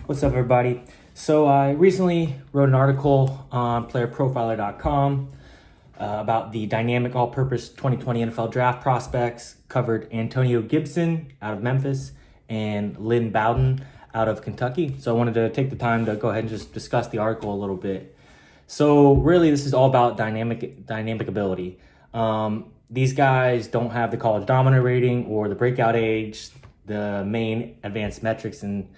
What's up, everybody? So I recently wrote an article on playerprofiler.com about the dynamic all-purpose 2020 NFL draft prospects, covered Antonio Gibson out of Memphis and Lynn Bowden out of Kentucky. So I wanted to take the time to go ahead and just discuss the article a little bit. So really, this is all about dynamic ability. These guys don't have the college dominant rating or the breakout age, the main advanced metrics and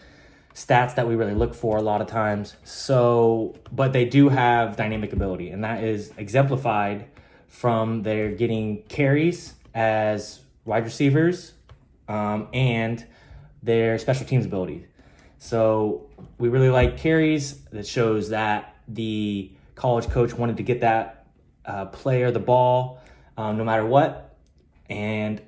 stats that we really look for a lot of times. So, but they do have dynamic ability, and that is exemplified from their getting carries as wide receivers and their special teams ability. So we really like carries. That shows that the college coach wanted to get that player the ball no matter what. And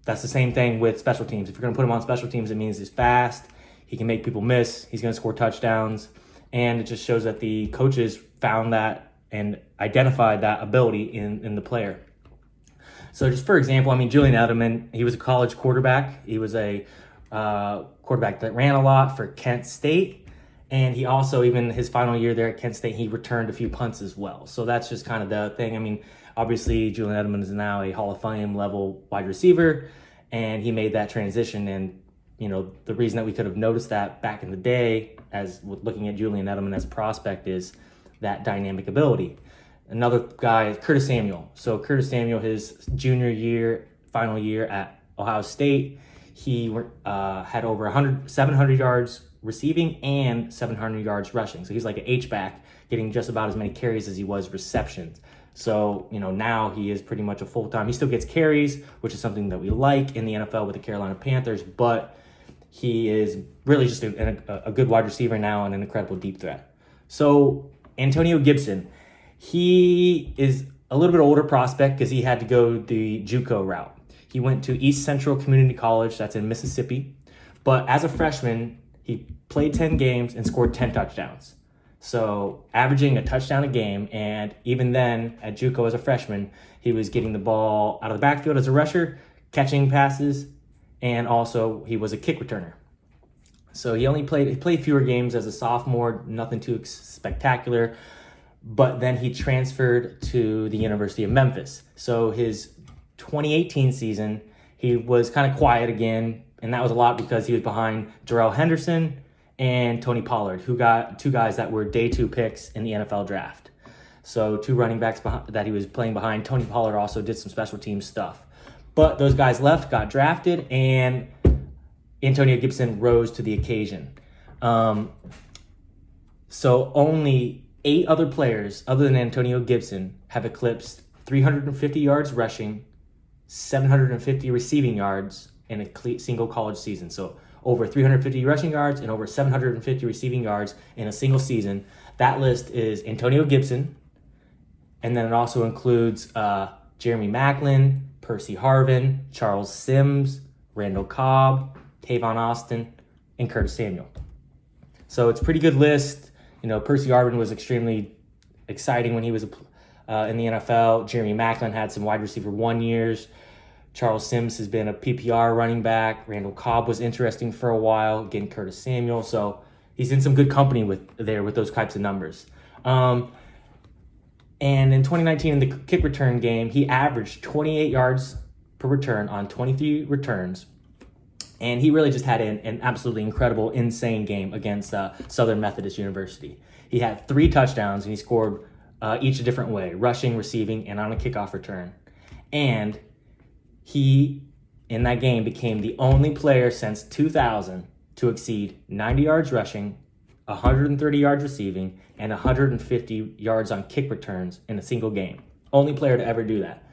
that's the same thing with special teams. If you're going to put him on special teams, it means he's fast. He can make people miss. He's going to score touchdowns. And it just shows that the coaches found that and identified that ability in the player. So just for example, Julian Edelman, he was a college quarterback. He was a quarterback that ran a lot for Kent State. And he also, even his final year there at Kent State, he returned a few punts as well. So that's just kind of the thing. Obviously, Julian Edelman is now a Hall of Fame level wide receiver, and he made that transition. And the reason that we could have noticed that back in the day, as with looking at Julian Edelman as a prospect, is that dynamic ability. Another guy is Curtis Samuel. So Curtis Samuel, his junior year, final year at Ohio State, he had over 700 yards receiving and 700 yards rushing. So he's like an H-back, getting just about as many carries as he was receptions. So, now he is pretty much a full-time. He still gets carries, which is something that we like in the NFL with the Carolina Panthers, but he is really just a good wide receiver now and an incredible deep threat. So Antonio Gibson, he is a little bit older prospect because he had to go the JUCO route. He went to East Central Community College, that's in Mississippi. But as a freshman, he played 10 games and scored 10 touchdowns. So averaging a touchdown a game, and even then at JUCO as a freshman, he was getting the ball out of the backfield as a rusher, catching passes, and also he was a kick returner. So he played fewer games as a sophomore, nothing too spectacular, but then he transferred to the University of Memphis. So his 2018 season, he was kind of quiet again, and that was a lot because he was behind Darrell Henderson and Tony Pollard, who got two guys that were day 2 picks in the NFL draft. So 2 running backs that he was playing behind. Tony Pollard also did some special team stuff. But those guys left, got drafted, and Antonio Gibson rose to the occasion. So only 8 other players, other than Antonio Gibson, have eclipsed 350 yards rushing, 750 receiving yards in a single college season. So over 350 rushing yards and over 750 receiving yards in a single season. That list is Antonio Gibson, and then it also includes Jeremy Maclin, Percy Harvin, Charles Sims, Randall Cobb, Tavon Austin, and Curtis Samuel. So it's a pretty good list. Percy Harvin was extremely exciting when he was in the NFL. Jeremy Maclin had some wide receiver 1 years. Charles Sims has been a PPR running back. Randall Cobb was interesting for a while, getting Curtis Samuel. So he's in some good company with those types of numbers. And in 2019, in the kick return game, he averaged 28 yards per return on 23 returns. And he really just had an absolutely incredible, insane game against Southern Methodist University. He had 3 touchdowns, and he scored each a different way, rushing, receiving, and on a kickoff return. And he, in that game, became the only player since 2000 to exceed 90 yards rushing, 130 yards receiving, and 150 yards on kick returns in a single game. Only player to ever do that.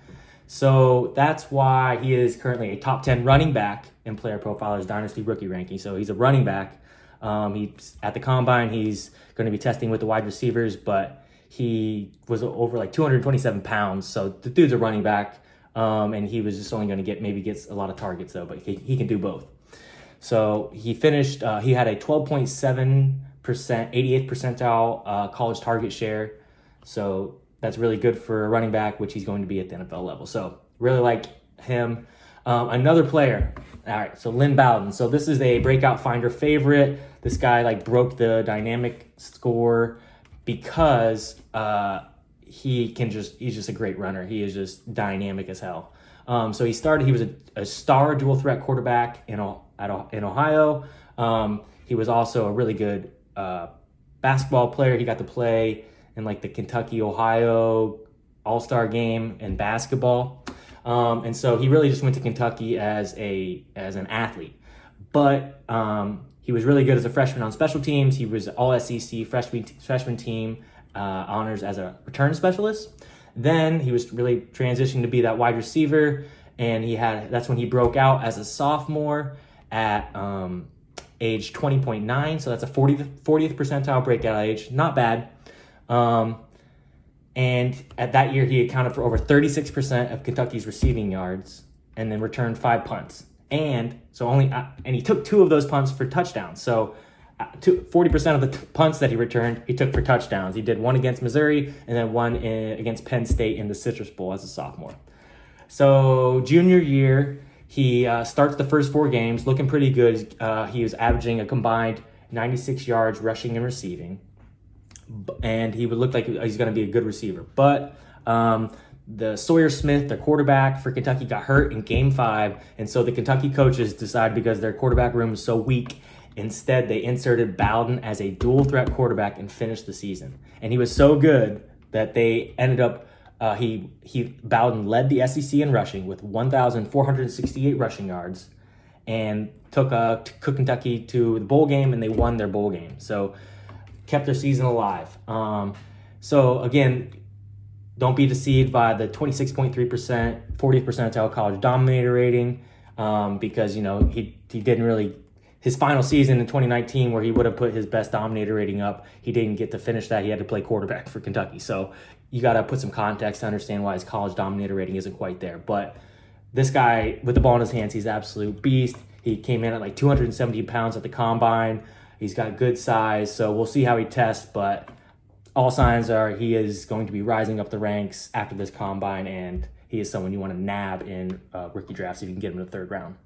So that's why he is currently a top 10 running back in Player Profiler's Dynasty rookie ranking. So he's a running back. He's at the combine. He's going to be testing with the wide receivers, but he was over 227 pounds. So the dude's a running back, and he was just only going to gets a lot of targets though, but he can do both. So he finished. He had a 12.7%, 88th percentile college target share. So that's really good for a running back, which he's going to be at the NFL level. So really like him. Another player. All right, so Lynn Bowden. So this is a breakout finder favorite. this guy like broke the dynamic score because he's just a great runner. He is just dynamic as hell. So he was a star dual threat quarterback in Ohio. He was also a really good basketball player. He got to play in like the Kentucky-Ohio All-Star game in basketball. And so he really just went to Kentucky as an athlete. But he was really good as a freshman on special teams. He was all SEC freshman team honors as a return specialist. Then he was really transitioning to be that wide receiver, and that's when he broke out as a sophomore at age 20.9. So that's a 40th percentile breakout age. Not bad. And at that year, he accounted for over 36% of Kentucky's receiving yards and then returned 5 punts. And he took 2 of those punts for touchdowns. So 40% of the punts that he returned, he took for touchdowns. He did one against Missouri and then one against Penn State in the Citrus Bowl as a sophomore. So junior year, he starts the first 4 games looking pretty good. He was averaging a combined 96 yards rushing and receiving. And he would look like he's going to be a good receiver. But the Sawyer Smith, the quarterback for Kentucky, got hurt in Game 5. And so the Kentucky coaches decided, because their quarterback room was so weak, instead they inserted Bowden as a dual threat quarterback and finished the season. And he was so good that they ended up, Bowden led the SEC in rushing with 1,468 rushing yards and took Kentucky to the bowl game, and they won their bowl game. So kept their season alive. So again, don't be deceived by the 26.3%, 40th percentile college dominator rating, because he didn't really, his final season in 2019 where he would have put his best dominator rating up, he didn't get to finish that. He had to play quarterback for Kentucky. So you got to put some context to understand why his college dominator rating isn't quite there. But this guy with the ball in his hands, he's an absolute beast. He came in at like 270 pounds at the combine. He's got good size, so we'll see how he tests, but all signs are he is going to be rising up the ranks after this combine, and he is someone you want to nab in rookie drafts if you can get him in the 3rd round.